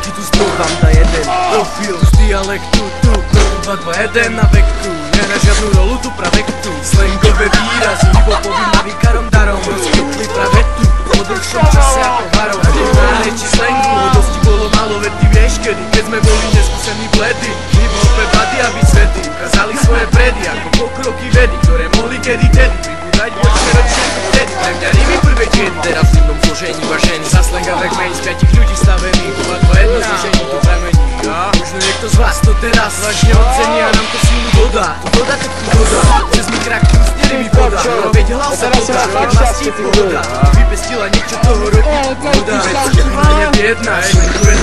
ti tu znów wam da jeden profil z dialektu tu, kroku 2, 2, 1 na vektu. Nie na žiadnu rolu tu pravektu. Slangové výrazy, hibopovým navíkarom darom rozkrytli pravetu po dlhšom čase ako varov. Na reči slangu ho dosti bolo malo, veď ty vieš kedy, keď sme boli neskúsení bledy. Hiphope bady a byť svety, ukázali svoje predy ako pokroky vedy, ktoré mohli kedy pribúdať počne ročne vtedy. Pre mňa rimy prvé tiedy, teraz v inom zložení vážený. Za slanga vekme z 5 ľudí stavený, 2, 2, 1 zložení tu pramení. Možno niekto z vás to teraz vážne ocení a nám to sílu dodá. To dodá, tak tu dodá. Cez mi krak tu steli mi podá. Veď hlav sa podá, keď ma stíp pohoda. Vypestila niečo toho roky voda. Veď sa kurva nebiedná,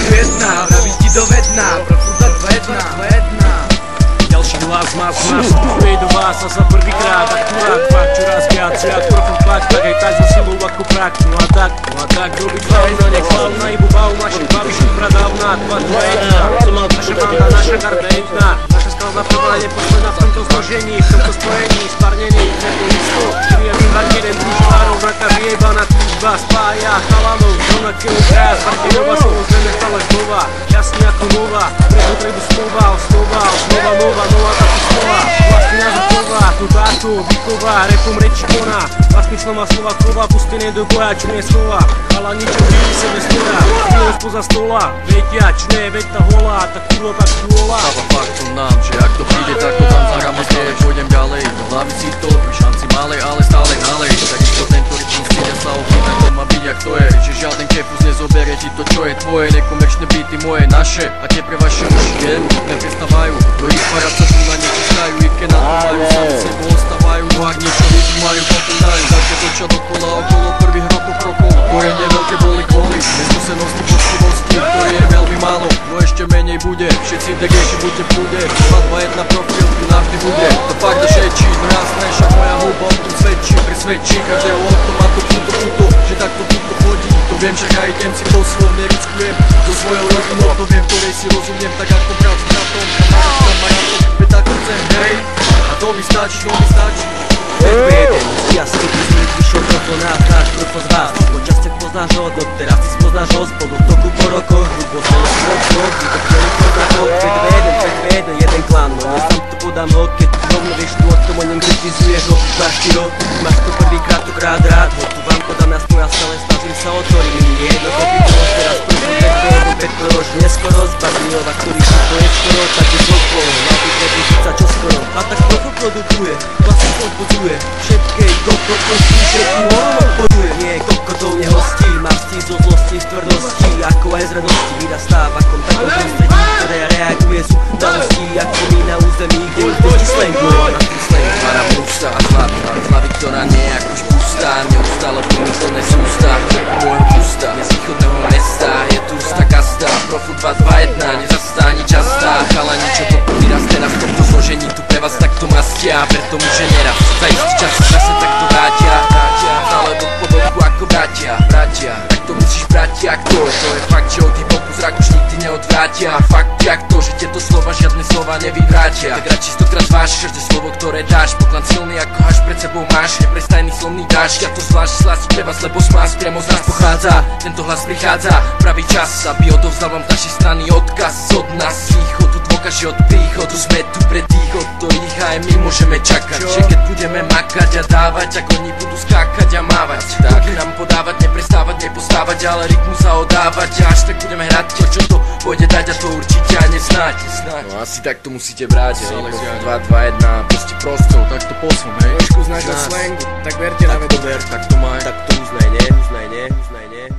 jedna. Vraví ti dovedná, profuda 2, 1. Ďalší hlas má vstupuje do vás a za prvýkrát akurát fakt čoraz viac, jak profil plať, tak aj tak so silou ako prak. No a tak robiť fajno, nech hlavná ibu bav, našich babišok pradávna 2, 2, 1. Naša banda, naša garda jedna, naša skalná prvá neposledná v tomto zložení, v tomto spojení, spárnení, nebo listo. 4 a vyhrať jeden tým tvárov, vraka vyjebaná túžba spája chalanov, rovnakého krát, Martinova samozrejme stále znova, jasný ako nová, pre potrebu slova, nová táto slova, vlastný názor slova, tu táto, výkova, repom reči koná, vlastný slova kova, pustené do boja, čo nie slova, ale ničo vidí sebe stoja, milosť poza stola, vedia, či ne, veď tá hola, tak kurva, tak kôla. Stáva faktom nám, že ak to príde, tak to tam zaramazne, pôjdem ďalej, do hlavy si to, pri šanci malej, ale stále nalej, takisto ten, ktorý čím stýďa sa opýta, to má byť jak to je, že žiaden kefus nezoberie ti to, čo je tvoje, nekomerčné byty moje, naše, a tie pre vaše uši, neprestávajú, do ich parát sa tu na nečistajú, i keď na to majú, sami sebou ostávajú, no ak niečo ľudí majú, popúdajú, začne točia dokola okolo prvých rokov krokov, kojenie veľké boli kvôli, neskúsenosti, poctivosti, to je veľmi málo, no ešte menej bude, všetci degejši buďte v kľude, 2, 2, 1 profil, tu navždy bude, to fakt da šečí, no jasné, však moja hudba o tom svedčí, presvedčí každého automatu, puto, že takto puto chodí, to viem, však ja idem si poslovne riskujem, do svojou rodinou, to viem, ktorej si rozumiem, tak ako brat s bratom, veď tak chcem, hej, a to mi stačí, Jeden, ja si tu vyšol toto na náš prvo z vás. Počas ťa poznáš od teraz si spoznáš ho spolu v toku po rokoch. Hrubo sa na svoj to chceli poznať ho. 2, 2, 1, jeden klan, no ja sám to podám ho. Keď tu rovno vieš tu o tom o ňom kritizuješ ho. Máš ty rok, máš to prvýkrát, to krát rád ho. Tu vám podám jasnú, ja stále snažím sa otvoriť. Nie jedno kopitovo, teraz prvom 2, 2, 1, petro už neskoro. Zbazňova, ktorý si to je skoro, tak je zokolo. Na byť nebytica čo skoro. A tak trochu produkuje, klasik odbudzuje. Všetkej koko prostí, všetký horom odpoduje. Nie, kokotov nehostí, má vstí zo zlosti, z tvrdosti, ako aj z radosti. Vyrastáva v kontaktom prostredí, ktoré reaguje z udalostí, ako my na území, kde už beží slanguje. Na tým slang Mára brústa a hlavy, ktorá nie je akož pustá, neustále pomyslné sústa, môjho pusta, z východného mesta, je tu ústa kasta, Profil 2, 2, 1, nezastá ani častá, chalani, čo to vyrasté na v tomto zložení, tu pre vás takto mastia, preto môže neraz, za istý čas sa zase takto vrátia, stále bok po boku ako bratia, tak to musíš brať jak to je fakt, že od hip-hopu zrak už nikdy neodvrátia, fakt jak to, že tieto slova žiadne slova nevyvrátia, tak radši 100-krát váš, každé slovo, ktoré dáš, poklad silný ako až pred sebou máš, neprestajný slovný dáš, ja to zvlášť slásť pre vás, lebo smás priamo z nás pochádza, tento hlas prichádza, pravý čas, aby odovzdal vám z našej strany odkaz od nás z východu, dôkaz, že od príchodu sme tu pre tých, od ktorých aj my môžeme čakať, že keď budeme makať a dávať, ak oni budú skákať a mávať, tak nám podávať, neprestávať, nepostávať, ale rytmu sa odávať, a až tak budeme hrať to, čo to pôjde dať, a to určite ani snáď. No asi tak to musíte brať, 2, 2, 1, prosto, tak to posvom, hej. Trošku znáš na slangu, tak verte na vedober. Tak to maj. Tak to uznaj, ne?